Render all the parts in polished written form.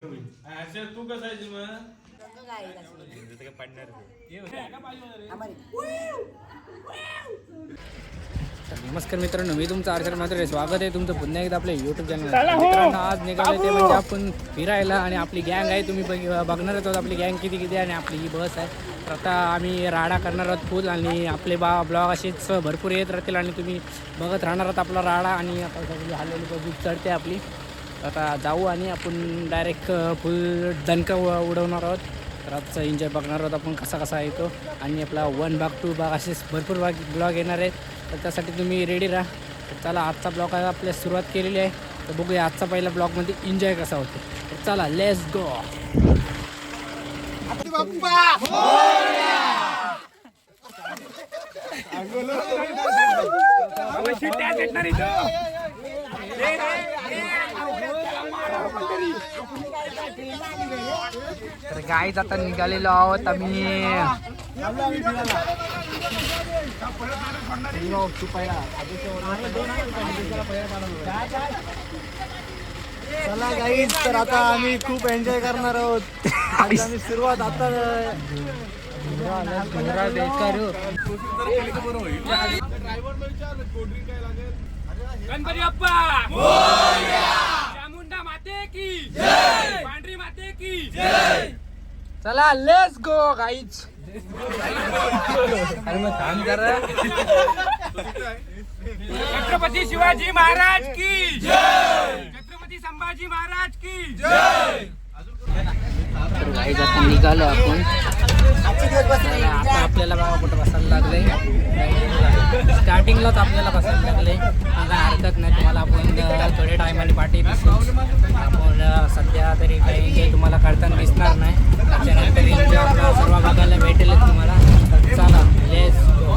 तू कसं आहे मग नमस्कार मित्रांनो, मी तुमचं अर्चना मात्र स्वागत आहे तुमचं पुन्हा एकदा आपल्या युट्यूब चॅनल. मित्रांनो, आज निघाले ते म्हणजे आपण फिरायला आणि आपली गँग आहे. तुम्ही बघणार आहोत आपली गँग किती किती आहे आणि आपली ही बस आहे. तर आता आम्ही राडा करणार आहोत फुल आणि आपले ब्लॉग असेच भरपूर येत राहतील आणि तुम्ही बघत राहणार आहात आपला राडा. आणि आता सगळी हल्लेली पब्लिक चढते आपली. आता जाऊ आणि आपण डायरेक्ट फुल दणका उडवणार आहोत. तर आजचा एन्जॉय बघणार आहोत आपण कसा कसा येतो आणि आपला 1 भाग 2 भाग असेच भरपूर ब्लॉग येणार आहेत. तर त्यासाठी तुम्ही रेडी राहा. तर चला, आजचा ब्लॉग आपल्या सुरुवात केलेली आहे. तर बघूया आजचा पहिला ब्लॉगमध्ये एन्जॉय कसा होतो. तर चला, लेट्स गो. तर गाईज आता निघालेलो आहोत आम्ही. चला गाईज, तर आता आम्ही खूप एन्जॉय करणार आहोत. आम्ही सुरुवात आता गणपती बाप्पा मोरया, चामुंडा माते की जय, पांढरी माते की जय. चला, लेट्स गो गाईज. अरे मग काम करा. छत्रपती शिवाजी महाराज की जय, छत्रपती संभाजी महाराज की जय. तर गाईज आता निघालो आपण. आता आपल्याला बाबा कुठं बसायला लागले. स्टार्टिंगलाच आपल्याला बसायला लागले. काय हरकत नाही, तुम्हाला आपण थोड्या टायमाने पाठी आपण सध्या तरी काही एन्जॉय तुम्हाला करताना दिसणार नाही. त्याच्यानंतर एन्जॉय आपला सर्व बघायला भेटेलच तुम्हाला. तर चला, लेट्स गो.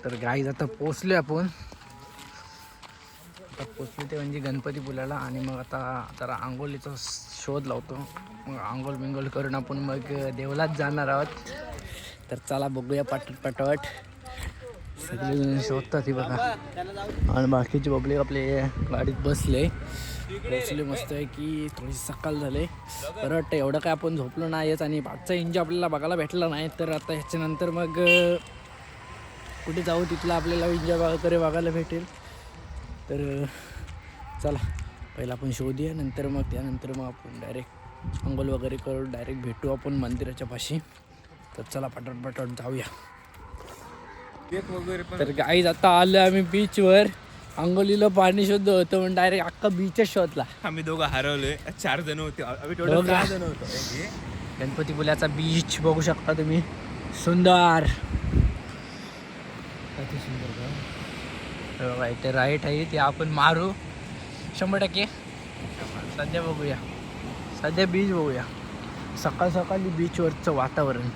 तर गाईज आता पोचले आपण. आता पोचले ते म्हणजे गणपती पुलाला. आणि मग आता जरा आंघोळीचा शोध लावतो. मग आंघोळ बिंघोळ करून आपण मग देवलात जाणार आहोत. तर चला, बघूया पटपट. सगळे शोधतात ही बघा. आणि बाकीचे पब्लिक आपले गाडीत पोचले मस्त आहे की. थोडीशी सकाळ झाले. तर वाटतं एवढं काय आपण झोपलो नाहीच आणि आजचा एन्जॉय आपल्याला बघायला भेटला नाही. तर आता ह्याच्यानंतर मग कुठे जाऊ तिथला आपल्याला एन्जॉय वगैरे बघायला भेटेल. तर चला, पहिला आपण शोधूया. नंतर मग त्यानंतर मग आपण डायरेक्ट अंघोळ वगैरे करू. डायरेक्ट भेटू आपण मंदिराच्या पाशी. तर चला, पटापट जाऊया. तर गाईज आता आलो आम्ही बीचवर. अंघोलीला पाणी शोधलं होतं पण डायरेक्ट अख्खा बीचच शोधला. आम्ही दोघं हरवलोय. 4 जण होते. आम्ही टोटल 6 जण होतो. गणपतीपुल्याचा बीच बघू शकता तुम्ही. सुंदर, अति सुंदर. बघा इथे राईट आहे, ते आपण मारू 100%. सध्या बघूया, सध्या बीच बघूया. सकाळ सकाळी बीचवरचं वातावरण.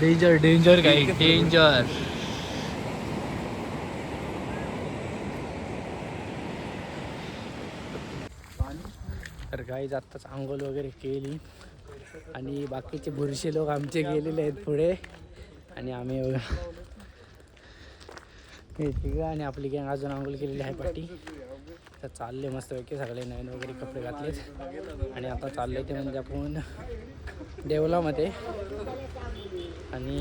डेंजर डेंजर काही डेंजर. तर गाईज आत्ताच आंघोळ वगैरे केली आणि बाकीचे बुरशे लोक आमचे गेलेले आहेत पुढे. आणि आम्ही आणि आपली गँग अजून आंघोळ केलेली आहे पाठी. तर चालले मस्तपैकी सगळे नवीन वगैरे कपडे घातलेत. आणि आता चालले ते म्हणजे आपण देवलामध्ये. आणि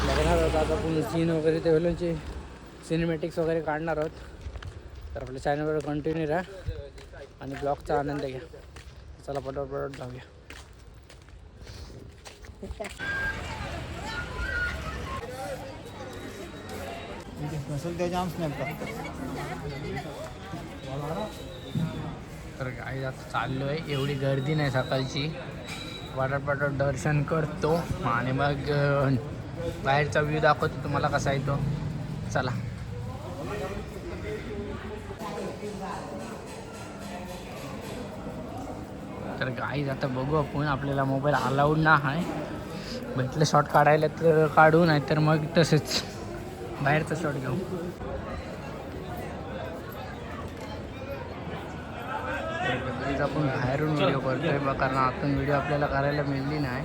बघणार आहोत आता आपण सीन वगैरे देवलांचे सिनेमॅटिक्स वगैरे काढणार आहोत. तर आपल्या चॅनलवर कंटिन्यू राहा आणि ब्लॉगचा आनंद घ्या. चला, पटापट जाऊया. नसेल ते जाम स्नॅप टाकतात. तर काही आता चाललो आहे, एवढी गर्दी नाही सकाळची. पटापट दर्शन करतो आणि मग बाहेरचा व्ह्यू दाखवतो तुम्हाला कसा आहे तो. चला. तर गाईज आता बघू आपण, आपल्याला मोबाईल अलाउड ना आहे, भेटलं शॉट काढायला तर काढू, नाही तर मग तसेच बाहेरचा शॉट घेऊ. आपण बाहेरून व्हिडिओ करतोय बघ, कारण आतून व्हिडिओ आपल्याला करायला मिळली नाही.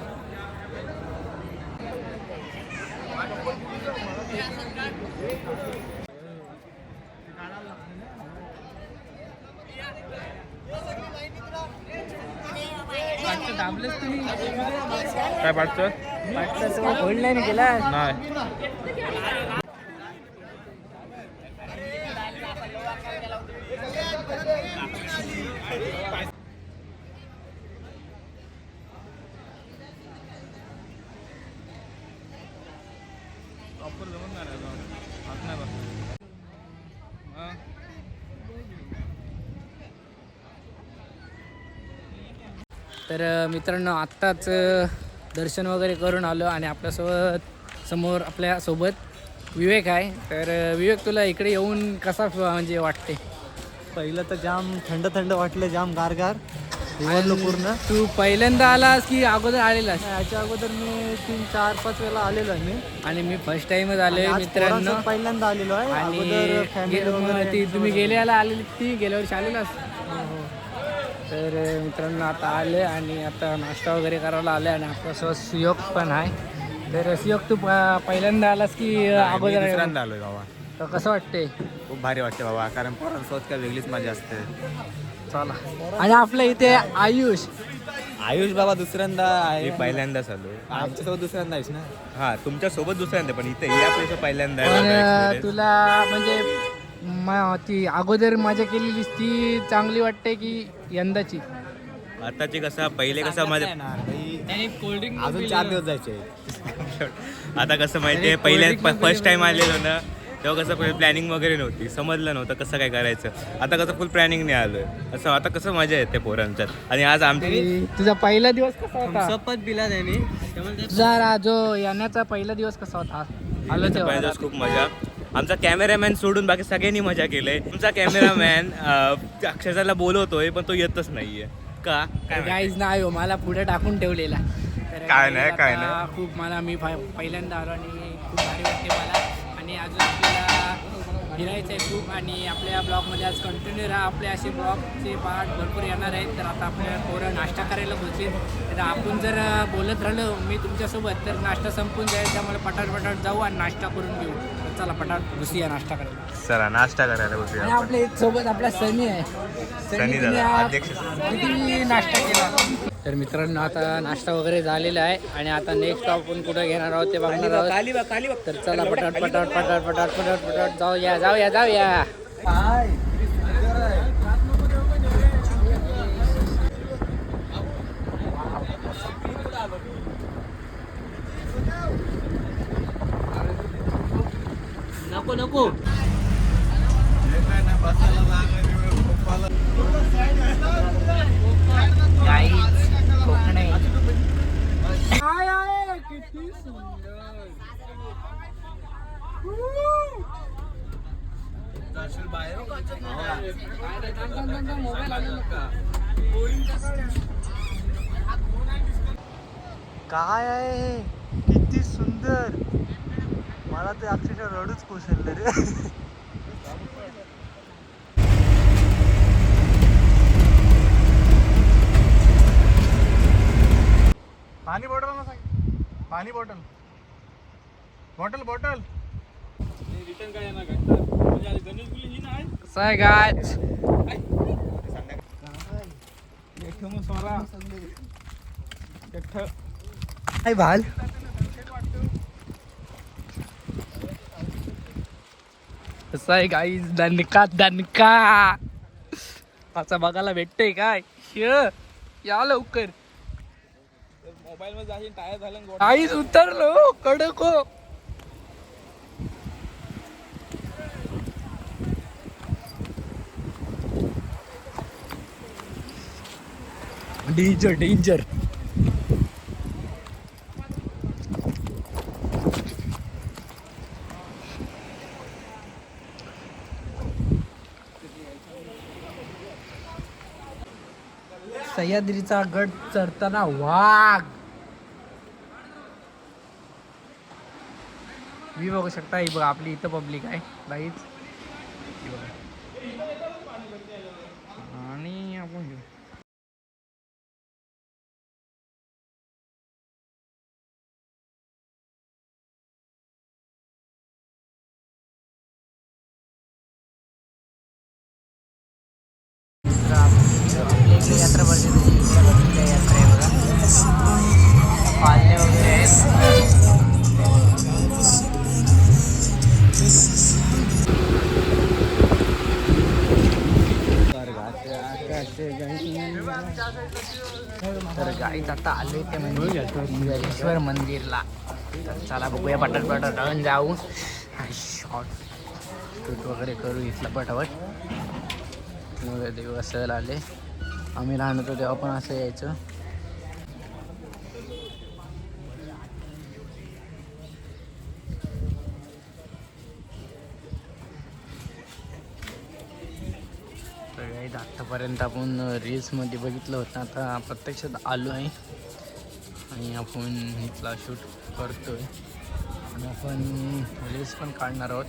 काय पाठचं होल्ड नाही केला. नाही. तर मित्रांनो आत्ताच दर्शन वगैरे करून आलो आणि आपल्यासोबत विवेक आहे. तर विवेक, तुला इकडे येऊन कसा म्हणजे वाटते? पहिलं तर जाम थंड थंड वाटलं, जाम गारगार निवडलो पूर्ण. तू पहिल्यांदा आलास की अगोदर आलेलास? याच्या अगोदर मी 3-4-5 वेळा आलेलो आहे मी, आणि मी फर्स्ट टाइमच आलोय मित्रांनो. पहिल्यांदा आलेलो आहे. अगोदर फॅमिली वगैरे ती तुम्ही गेल्याला आलेली, ती गेल्या वर्षी आलेलास. तर मित्रांनो आता आले आणि आता नाश्ता वगैरे करायला आले आणि आपल्यासोबत सुयोग पण आहे. तर सुयोग, तू पहिल्यांदा आलास की अगोदर? दुसऱ्यांदा आलोय बाबा. तर कसं वाटते? खूप भारी वाटते बाबा, कारण पोरांसोबत काय वेगळीच मजा असते. चला. आणि आपल्या इथे आयुष बाबा दुसऱ्यांदा मी पहिल्यांदाच आलो. आमच्यासोबत दुसऱ्यांदा आहेस ना? हा, तुमच्या सोबत दुसऱ्यांदा, पण इथे या आपल्या पहिल्यांदा पण आहे. तुला म्हणजे ती अगोदर मजा केलेली ती चांगली वाटते की यंदाची? आताची कसा, पहिले कसा माझ्या अजून 4 दिवस जायचे. आता कसं माहितीये, पहिल्या फर्स्ट टाइम आलेलो ना, तेव्हा कसं प्लॅनिंग वगैरे नव्हती, समजलं नव्हतं कसं काय करायचं. आता कसं फुल प्लॅनिंगने आलोय, असं आता कसं मजा येते पोरांच्यात. आणि आज आमची तुझा पहिला दिवस कसा होता? शपथ दिला त्यांनी. तुझा जो येण्याचा पहिला दिवस कसा होता? आलो तेव्हा. पहिला दिवस खूप मजा. आमचा कॅमेरामॅन सोडून बाकी सगळ्यांनी मजा केलंय. तुमचा कॅमेरामॅन अक्षराला बोलवतोय पण तो येतच नाहीये का? गाईज नाही हो, मला पुढे टाकून ठेवलेला. तर काय नाही, आता काय नाही. खूप मला मी पहिल्यांदा आलो आणि खूप भारी वाटते मला. आणि अजून आपल्याला फिरायचं आहे खूप, आणि आपल्या ब्लॉगमध्ये आज कंटिन्यू राहा. आपले असे ब्लॉगचे पार्ट भरपूर येणार आहेत. तर आता आपल्या पोरं नाश्ता करायला बसले. तर आपण जर बोलत राहिलो मी तुमच्यासोबत तर नाश्ता संपून जाईल. त्यामुळे पटाट जाऊ आणि नाश्ता करून घेऊ. तर चला पटाट बसूया नाश्ता करायला. चला नाश्ता करायला बसूया. आणि आपल्या सोबत आपला सनी आहे. सनी दादा, अध्यक्ष. किती नाश्ता केला? तर मित्रांनो आता नाश्ता वगैरे झालेला आहे आणि आता नेक्स्ट आपण कुठं घेणार आहोत ते बघणार आहोत. तर चला पटाट जाऊया. नको किती सुंदर. काय आहे, किती सुंदर. मला ते अक्षरशः रडूच कोसळलं रे. पाणी बॉटल ना सांग. पाणी बॉटल रिटर्न काय येणार काय? कसं आहे गाज? काय भाल कसं आहे गाईज? दणका असं बघायला भेटतंय काय? या लवकर. मोबाईल मध्ये जाशील, टायर झालं. आईच उतरलो कडक हो. Danger danger. सह्याद्रीचा गड चढताना वाघ. मी बघू शकता. ही बघा आपली इथं पब्लिक आहे बाईच. आणि आपण आपल्या इकडे यात्रा भरते यात्रा आहे बघा. पाळणे वगैरे आहेत. तर गाईच आता आले ते म्हणजे ईश्वर मंदिरला. तर चला बघूया पटापट रन जाऊ. शॉर्ट शूट वगैरे करू इथला पटापट. देव सहल आले. आम्ही लहान होतो तेव्हा पण असं यायचं. आत्तापर्यंत आपण रील्समध्ये बघितलं होतं. आता प्रत्यक्षात आलो आहे आणि आपण इथला शूट करतोय आणि आपण रील्स पण काढणार आहोत.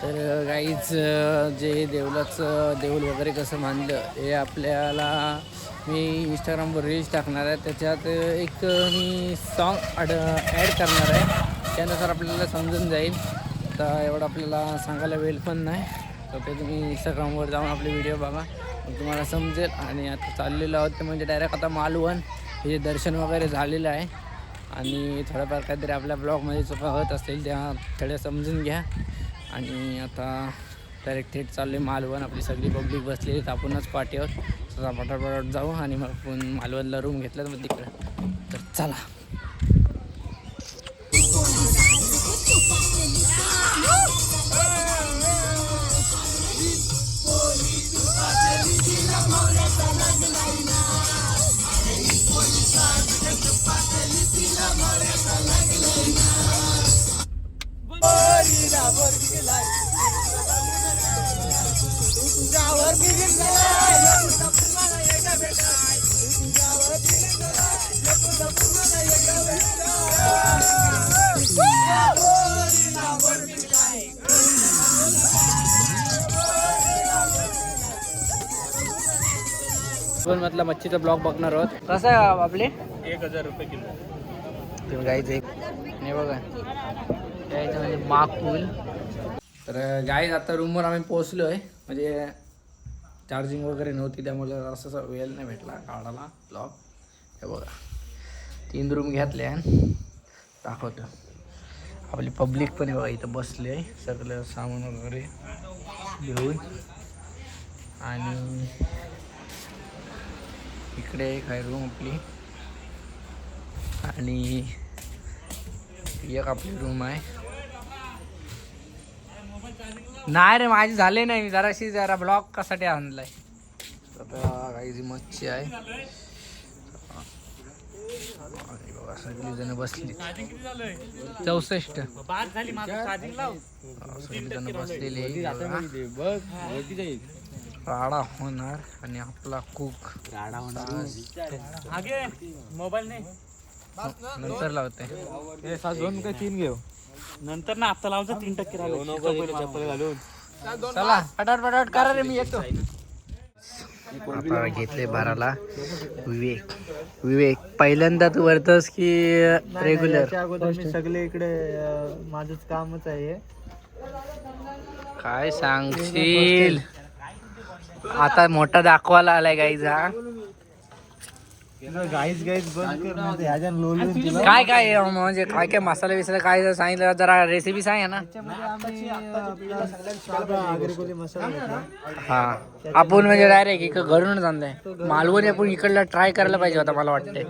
तर गाईच जे देऊलाचं देऊळ वगैरे कसं बांधलं हे आपल्याला मी इंस्टाग्रामवर रील्स टाकणार आहे. त्याच्यात एक मी सॉन्ग ॲड करणार आहे. त्यानुसार आपल्याला समजून जाईल. तर एवढं आपल्याला सांगायला वेळ पण नाही. तर ते तुम्ही इंस्टाग्रामवर जाऊन आपले व्हिडिओ बघा तुम्हाला समजेल. आणि आता चाललेलो आहोत ते म्हणजे डायरेक्ट आता मालवण हे दर्शन वगैरे झालेलं आहे. आणि थोडंफार काहीतरी आपल्या ब्लॉगमध्ये चुका होत असतील त्या थोड्या समजून घ्या. आणि आता डायरेक्ट थेट चालले मालवण. आपली सगळी पब्लिक बसलेली तर आपणच पाठीवर. तर पटापट जाऊ आणि मग आपण मालवणला रूम घेतलं मग तिकडं. तर चला. पण म्हटलं मच्छीचा ब्लॉग बघणार आहोत. कसं आहे आपले 1000 रुपये किलो. ते गाईच एक नाही बघा यायचं म्हणजे माकूल. तर गाईज आता रूमवर आम्ही पोहोचलो आहे. म्हणजे चार्जिंग वगैरे नव्हती त्यामुळे असं वेळ नाही भेटला काढायला ब्लॉग. हे बघा 3 रूम घेतल्या दाखवतो. आपली पब्लिक पण आहे बघा इथं बसली आहे सगळं सामान वगैरे घेऊन. आणि इकडे एक आहे रूम आपली आणि एक आपली रूम आहे. नाही रे माझी झाले नाही. मी जरा ब्लॉग कशासाठी आणलाय. आता काही मच्छी आहे. बघा सगळी जण बसली 64 सगळी जण बसलेली. राडा होणार आणि आपला कुक राडा होणार. मोबाईल नाही नंतर लावते. 3 घेऊ नंतर ना. आता लावचं 3% राहिलं. चला पटापट करा रे मी येतो. आता घेतले 12ला विवेक. पहिल्यांदा तू वरतोस की रेग्युलर? अगोदर मी सगळे इकडे माझंच कामच आहे. काय सांगशील आता मोठा दाखवायला आलाय गाईज हा. गाईच बंद कर नाही तर ह्याच्यानं लोळून तुला. काय काय म्हणजे काय काय मसाले बिसाले काय सांगितलं जरा रेसिपी सांग ना. त्याच्यामध्ये आम्ही साधा आगरी मसाला घेतला. हा आपण म्हणजे डायरेक्ट घरूनच आणलाय. मालवणी आपण इकडला ट्राय करायला पाहिजे होता मला वाटतंय.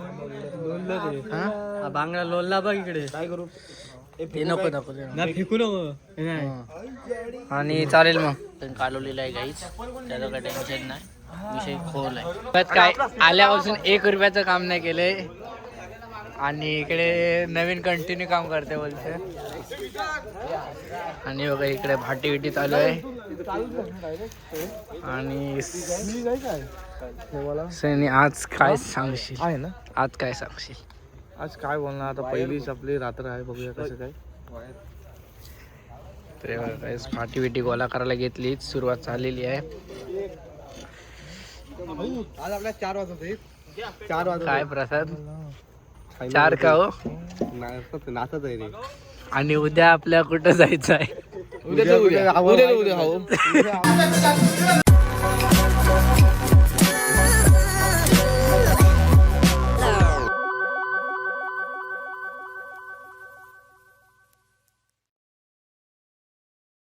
बांगडा लोणला बघ इकडे. काय करू ते नको नको ना फेकू नको. आणि चालेल मग कालवलेलं आहे गाईच त्याचं काय टेन्शन नाही. विषय खोल आहे. काय आल्यापासून 1 रुपयाचं काम नाही केलंय आणि इकडे नवीन कंटिन्यू काम करते बोलते. आणि बघा इकडे भाटी विटी चालू आहे. आणि सनी आज काय सांगशील आहे ना आज काय सांगशील. आज काय बोलणार आता पहिलीच आपली रात्र आहे बघूया कसं काय. तर काय फाटी विटी गोळा करायला घेतली सुरुवात झालेली आहे. आज आपल्या 4 वाजता 4 वाजता काय प्रसाद 4 का हो. नाचत आहे रे. आणि उद्या आपल्या कुठं जायचं आहे. उद्या